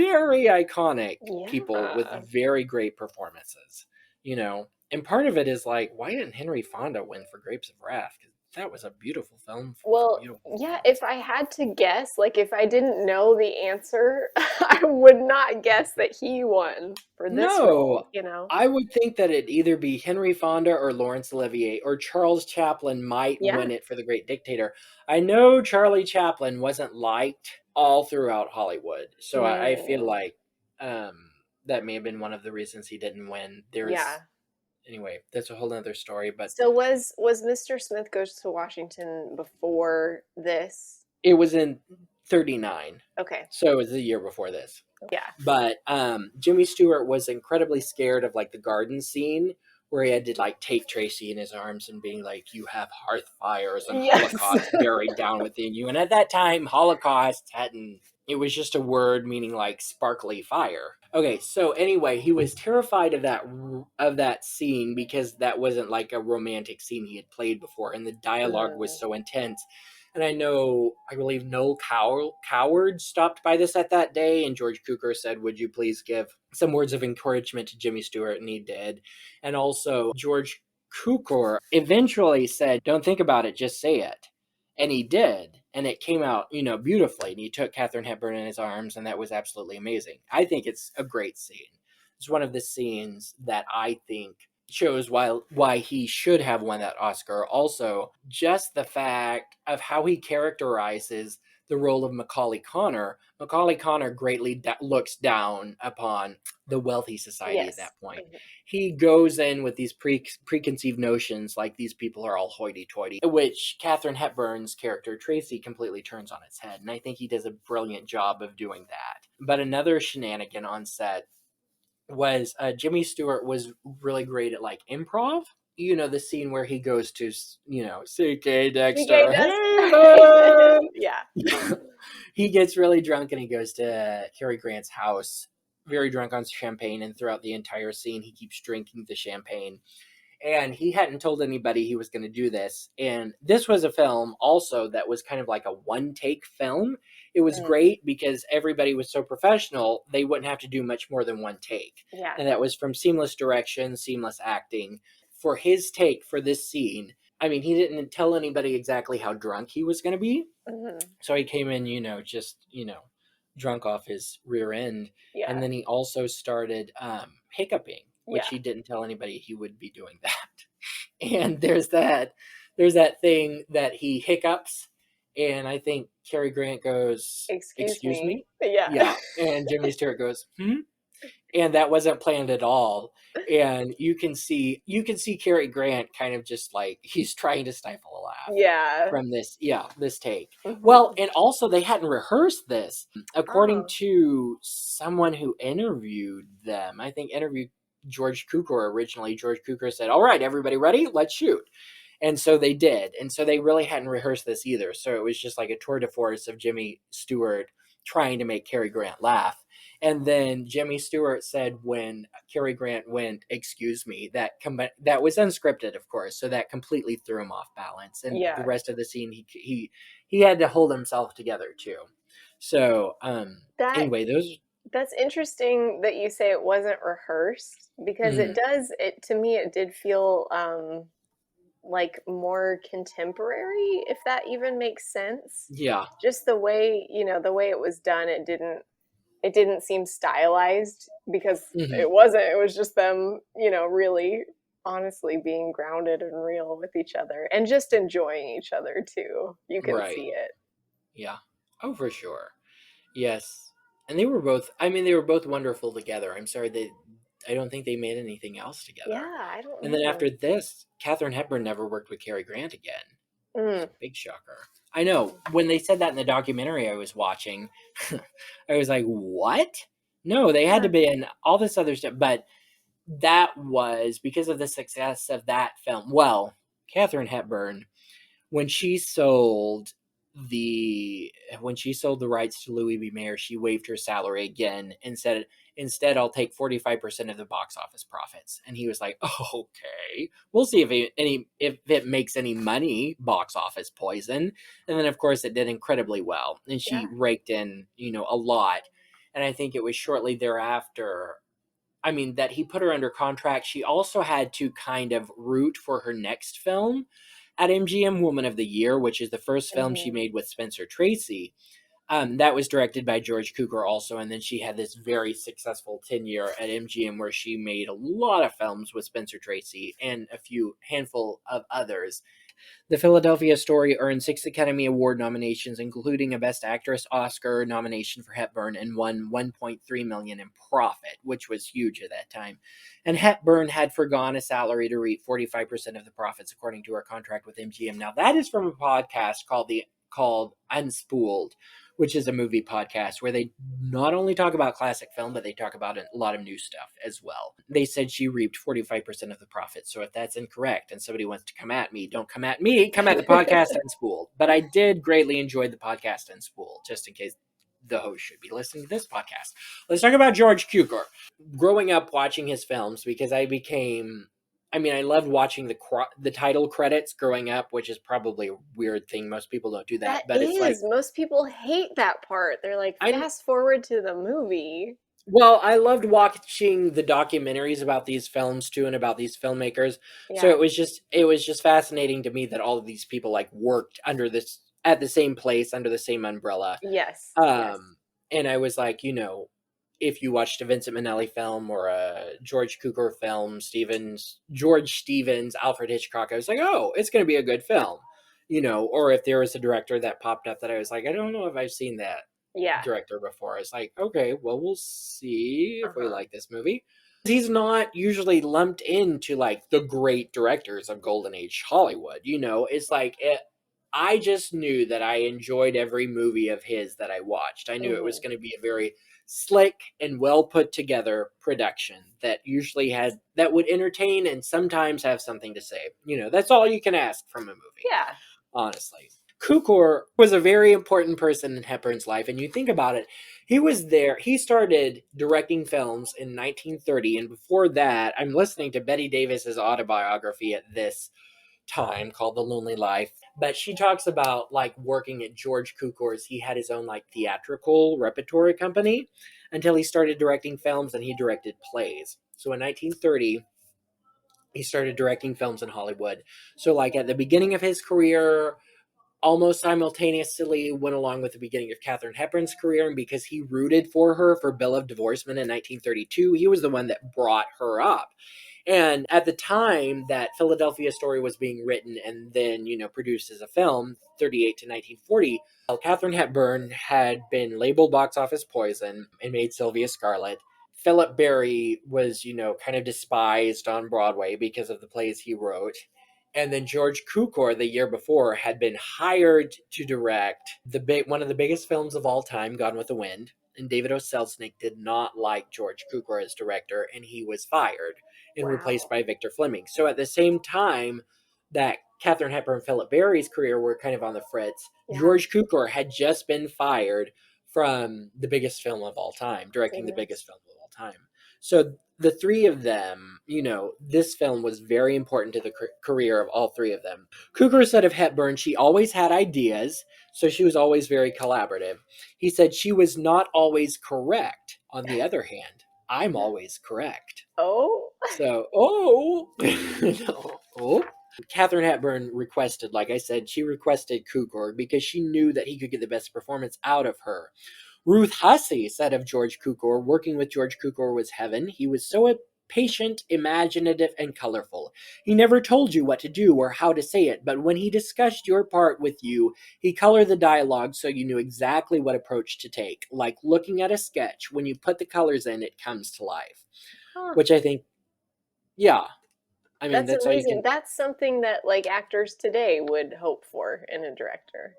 very iconic people with Yeah. very great performances, you know. And part of it is like, why didn't Henry Fonda win for Grapes of Wrath? 'Cause that was a beautiful film with a Well, beautiful yeah, performance. if I had to guess, like if I didn't know the answer, I would not guess that he won for this No, role, you know? I would think that it'd either be Henry Fonda or Laurence Olivier, or Charles Chaplin might Yeah. win it for The Great Dictator. I know Charlie Chaplin wasn't liked all throughout Hollywood, so I feel Mm, like that may have been one of the reasons he didn't win. There's yeah. anyway, that's a whole other story, but So was Mr. Smith Goes to Washington before this? it was in 39, Okay. so it was the year before this. Yeah. But Jimmy Stewart was incredibly scared of like the garden scene where he had to like take Tracy in his arms and being like, "You have hearth fires and Yes. Holocaust buried down within you." And at that time, Holocaust hadn't. It was just a word meaning like sparkly fire. Okay, so anyway, he was terrified of that scene because that wasn't like a romantic scene he had played before, and the dialogue was Mm, so intense. And I believe Noel Coward stopped by this at that day, and George Cukor said, "Would you please give some words of encouragement to Jimmy Stewart?" And he did. And also, George Cukor eventually said, "Don't think about it, just say it." And he did. And it came out, beautifully. And he took Katharine Hepburn in his arms, and that was absolutely amazing. I think it's a great scene. It's one of the scenes that I think shows why he should have won that Oscar. Also, just the fact of how he characterizes the role of Macaulay Connor. Macaulay Connor greatly looks down upon the wealthy society at yes. that point. Mhm. He goes in with these preconceived notions like these people are all hoity-toity, which Katharine Hepburn's character Tracy completely turns on its head, and I think he does a brilliant job of doing that. But another shenanigan on set was Jimmy Stewart was really great at like improv. You know, the scene where he goes to, CK CK Dexter does. Haven. Yeah. He gets really drunk and he goes to Cary Grant's house, very drunk on champagne. And throughout the entire scene, he keeps drinking the champagne, and he hadn't told anybody he was going to do this. And this was a film also that was kind of like a one take film. It was Mm, great because everybody was so professional, they wouldn't have to do much more than one take. yeah. And that was from seamless direction, seamless acting. For his take for this scene, I mean, he didn't tell anybody exactly how drunk he was going to be. Mhm. So he came in, just, drunk off his rear end. And Yeah. then he also started hiccuping, which Yeah. he didn't tell anybody he would be doing that. And there's that thing that he hiccups, and I think Cary Grant goes, Excuse "Excuse me. me?" Yeah. Yeah, and Jimmy Stewart goes, "Hmm?" And that wasn't planned at all. And you can see Cary Grant kind of just like he's trying to stifle a laugh Yeah. from this take. Well, Mhm. and also they hadn't rehearsed this. According Oh. to someone who interviewed them, I think interviewed George Cukor originally. George Cukor said, "All right, everybody ready? Let's shoot." And so they did. And so they really hadn't rehearsed this either. So it was just like a tour de force of Jimmy Stewart trying to make Cary Grant laugh. And then Jimmy Stewart said when Cary Grant went, "Excuse me," that was unscripted, of course, so that completely threw him off balance. And the Yeah. rest of the scene, he had to hold himself together too. So That anyway, those. that's interesting that you say it wasn't rehearsed because it Mm, does it to me it did feel like more contemporary, if that even makes sense. yeah. Just the way, the way it was done, it didn't seem stylized because Hmm. it was just them, really honestly being grounded and real with each other and just enjoying each other too. You can Right. see it. Yeah. Oh, for sure. Yes. And they were both wonderful together. I'm sorry I don't think they made anything else together. Yeah, I don't And then know. after this, Katharine Hepburn never worked with Cary Grant again. It's Mm. a big shocker. I know. When they said that in the documentary I was watching, I was like, "What?" No, they had to Yeah. be in all this other stuff, but that was because of the success of that film. Well, Katharine Hepburn, when she sold the when she sold the rights to Louis B. Mayer, she waived her salary again and said, "Instead, I'll take 45% of the box office profits." And he was like, "Oh, okay, we'll see if it makes any money." Box office poison. And then, of course, it did incredibly well, and she Yeah. raked in a lot. And I think it was shortly thereafter, I mean, that he put her under contract. She also had to kind of root for her next film at MGM, Woman of the Year, which is the first film she Mhm. made with Spencer Tracy. That was directed by George Cukor also, and then she had this very successful tenure at MGM where she made a lot of films with Spencer Tracy and a few handful of others. The Philadelphia Story earned 6 Academy Award nominations, including a Best Actress Oscar nomination for Hepburn, and won $1.3 million in profit, which was huge at that time. And Hepburn had forgone a salary to reap 45% of the profits, according to her contract with MGM. Now, that is from a podcast called Unspooled, which is a movie podcast where they not only talk about classic film, but they talk about a lot of new stuff as well. They said she reaped 45% of the profits. So if that's incorrect and somebody wants to come at me, don't come at me, come at the podcast Unspooled. But I did greatly enjoy the podcast Unspooled, just in case the host should be listening to this podcast. Let's talk about George Cukor. Growing up watching his films, because I loved watching the title credits growing up, which is probably a weird thing. Most people don't do That that, but it's like is. Most people hate that part. They're like, I fast forward to the movie. well, I loved watching the documentaries about these films too and about these filmmakers. So Yeah. it was just fascinating to me that all of these people like worked under this at the same place under the same umbrella. Yes. Yes. Um and I was like, if you watched a Vincent Minnelli film or a George Cukor film, George Stevens, Alfred Hitchcock, I was like, "Oh, it's going to be a good film." Or if there was a director that popped up that I was like, "I don't know if I've seen that Yeah. director before." It's like, okay, well, we'll see if we Uh-huh. like this movie. He's not usually lumped into like the great directors of Golden Age Hollywood. It's like I just knew that I enjoyed every movie of his that I watched. I knew it was Mhm. going to be a very slick and well put together production that would entertain and sometimes have something to say. That's all you can ask from a movie, Yeah. honestly. Cukor was a very important person in Hepburn's life, and you think about it, he started directing films in 1930, and before that, I'm listening to Betty Davis's autobiography at this time called The Lonely Life, but she talks about like working at George Cukor's. He had his own like theatrical repertory company until he started directing films, and he directed plays. So in 1930, he started directing films in Hollywood. So like at the beginning of his career, almost simultaneously went along with the beginning of Katharine Hepburn's career, and because he rooted for her for Bill of Divorcement in 1932, he was the one that brought her up. And at the time that Philadelphia Story was being written and then, produced as a film, 38 to 1940, Katharine Hepburn had been labeled box office poison and made Sylvia Scarlett. Philip Berry was, kind of despised on Broadway because of the plays he wrote. And then George Cukor, the year before, had been hired to direct one of the biggest films of all time, Gone with the Wind. And David O. Selznick did not like George Cukor as director, and he was fired and replaced Wow. by Victor Fleming. So at the same time that Katharine Hepburn and Philip Berry's career were kind of on the fritz, Yeah. George Cukor had just been fired from the biggest film of all time, directing the Goodness. biggest film of all time. So the three of them, this film was very important to the career of all three of them. Cukor said of Hepburn, she always had ideas, so she was always very collaborative. He said she was not always correct. On the other hand, I'm always correct. Oh. So, oh, no, oh. Katharine Hepburn requested, like I said, she requested Cukor because she knew that he could get the best performance out of her. Ruth Hussey said of George Cukor, working with George Cukor was heaven. He was so patient, imaginative, and colorful. He never told you what to do or how to say it, but when he discussed your part with you, he colored the dialogue so you knew exactly what approach to take. Like looking at a sketch, when you put the colors in, it comes to life. Huh. Which I think, yeah, I mean, That's that's all you amazing. can. That's something that like actors today would hope for in a director.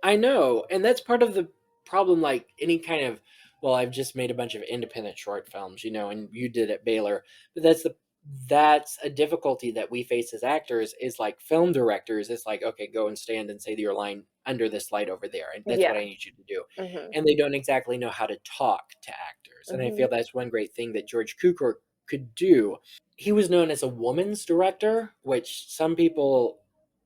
I know, and that's part of the problem. Like any kind of, well, I've just made a bunch of independent short films, and you did at Baylor, but that's a difficulty that we face as actors. Is like film directors. It's like, okay, go and stand and say your line under this light over there, and that's what Yeah. I need you to do. Mhm. And they don't exactly know how to talk to actors, and I Mhm. feel that's one great thing that George Cukor could do. He was known as a woman's director, which some people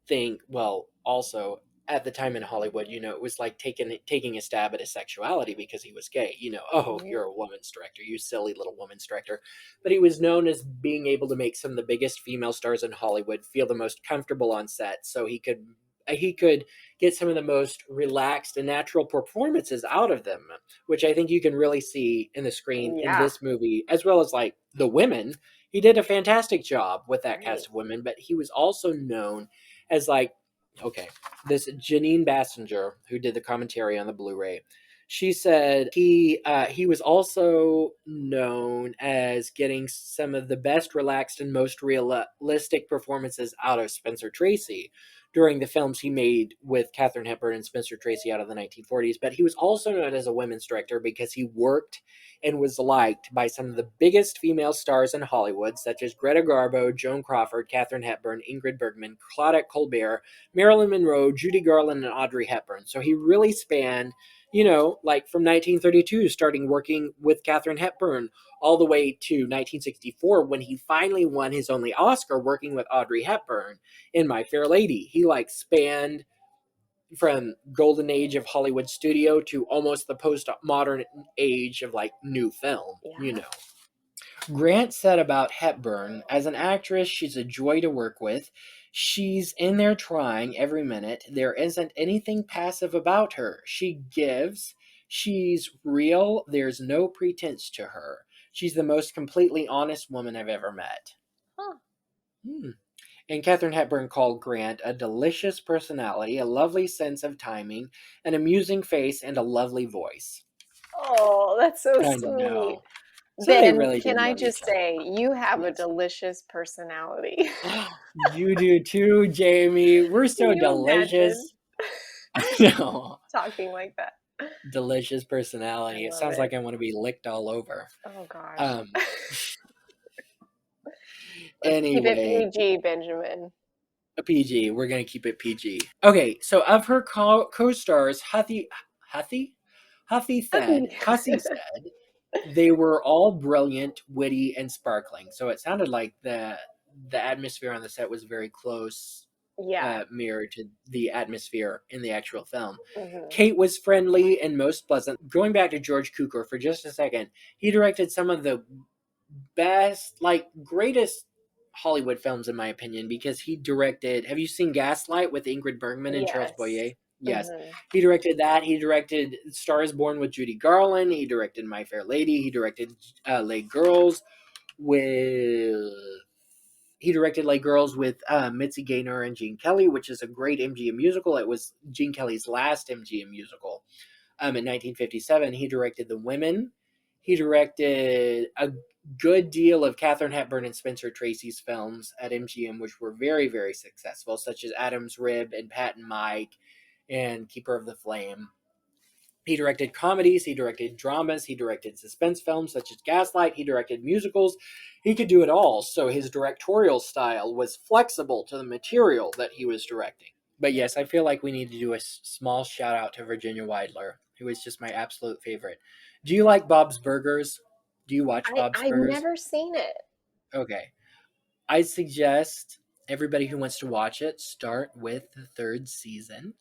think, well, also at the time in Hollywood, it was like taking a stab at his sexuality because he was gay. Oh, Mhm. you're a woman's director, you silly little woman's director. But he was known as being able to make some of the biggest female stars in Hollywood feel the most comfortable on set, so he could get some of the most relaxed and natural performances out of them, which I think you can really see in the screen in Yeah, this movie, as well as like the women. He did a fantastic job with that right. cast of women, but he was also known as like, okay, this Janine Bassinger, who did the commentary on the Blu-ray, she said he was also known as getting some of the best relaxed and most realistic performances out of Spencer Tracy during the films he made with Katharine Hepburn and Spencer Tracy out of the 1940s. But he was also known as a women's director because he worked and was liked by some of the biggest female stars in Hollywood, such as Greta Garbo, Joan Crawford, Katharine Hepburn, Ingrid Bergman, Claudette Colbert, Marilyn Monroe, Judy Garland, and Audrey Hepburn. So he really spanned, like from 1932, starting working with Katharine Hepburn all the way to 1964 when he finally won his only Oscar working with Audrey Hepburn in My Fair Lady. He like spanned from golden age of Hollywood studio to almost the postmodern age of like new film. Yeah. Grant said about Hepburn, as an actress, she's a joy to work with. She's in there trying every minute. There isn't anything passive about her. She gives. She's real. There's no pretense to her. She's the most completely honest woman I've ever met. Huh. Hmm. And Katharine Hepburn called Grant a delicious personality, a lovely sense of timing, an amusing face, and a lovely voice. Oh, that's so I sweet. know. So they Then really can did I love each just other. say, you have a Yes. delicious personality. You do too, Jamie. We're Can so you imagine delicious. I know. talking like that? Delicious I personality. It love sounds like it. I want to be licked all over. Oh gosh. Um Let's keep it anyway, PG, Benjamin. a PG. We're gonna keep it PG. Okay, so of her co-stars, Hussey, Hussey said they were all brilliant, witty, and sparkling. So it sounded like the atmosphere on the set was very close, Yeah. mirror to the atmosphere in the actual film. Hmm. Kate was friendly and most pleasant. Going back to George Cukor for just a second, he directed some of the best, like greatest Hollywood films in my opinion because he directed. Have you seen Gaslight with Ingrid Bergman and Charles Yes. Boyer? Yes, Hmm. he directed that. He directed *Star Is Born* with Judy Garland. He directed *My Fair Lady*. He directed *Late Girls* with he directed like Girls with Mitzi Gaynor and Gene Kelly, which is a great MGM musical. It was Gene Kelly's last MGM musical. In 1957, he directed The Women. He directed a good deal of Katharine Hepburn and Spencer Tracy's films at MGM, which were very, very successful, such as Adam's Rib and Pat and Mike and Keeper of the Flame. He directed comedies, he directed dramas, he directed suspense films such as Gaslight, he directed musicals. He could do it all, so his directorial style was flexible to the material that he was directing. But yes, I feel like we need to do a small shout out to Virginia Weidler, who is just my absolute favorite. Do you like Bob's Burgers? Do you watch Bob's I've Burgers? never seen it. Okay. I suggest everybody who wants to watch it start with the third season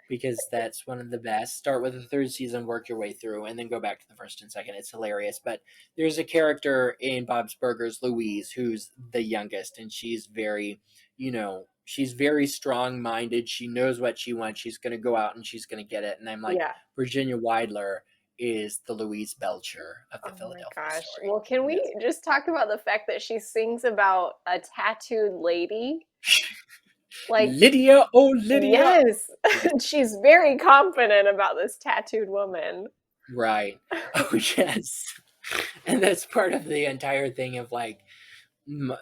because that's one of the best. Start with the third season, work your way through, and then go back to the first and second. It's hilarious. But there's a character in Bob's Burgers, Louise, who's the youngest, and she's she's very strong minded. She knows what she wants. She's going to go out and she's going to get it. And I'm like, Yeah. Virginia Weidler is the Louise Belcher of the Oh my Philadelphia gosh. story. Well, can we Yes. just talk about the fact that she sings about a tattooed lady? Like, Lydia, oh Lydia. yes, Yes. she's very confident about this tattooed woman. Right. Oh, yes. And that's part of the entire thing of like,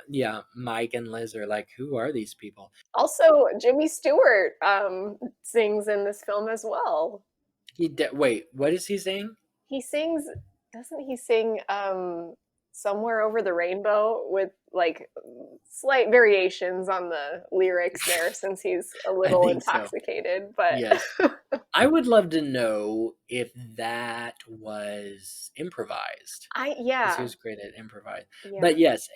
yeah, Mike and Liz are like, who are these people? Also, Jimmy Stewart sings in this film as well. Wait, what is he saying? He sings, doesn't he sing Somewhere Over the Rainbow with like slight variations on the lyrics there since he's a I little think so. intoxicated, but Yes. I would love to know if that was improvised because he yeah, was great at improvise. yeah. But yes,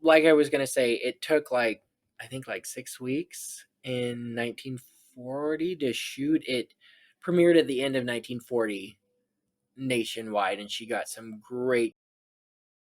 like I was going to say, it took like, I think like 6 weeks in 1940 to shoot. It premiered at the end of 1940 nationwide, and she got some great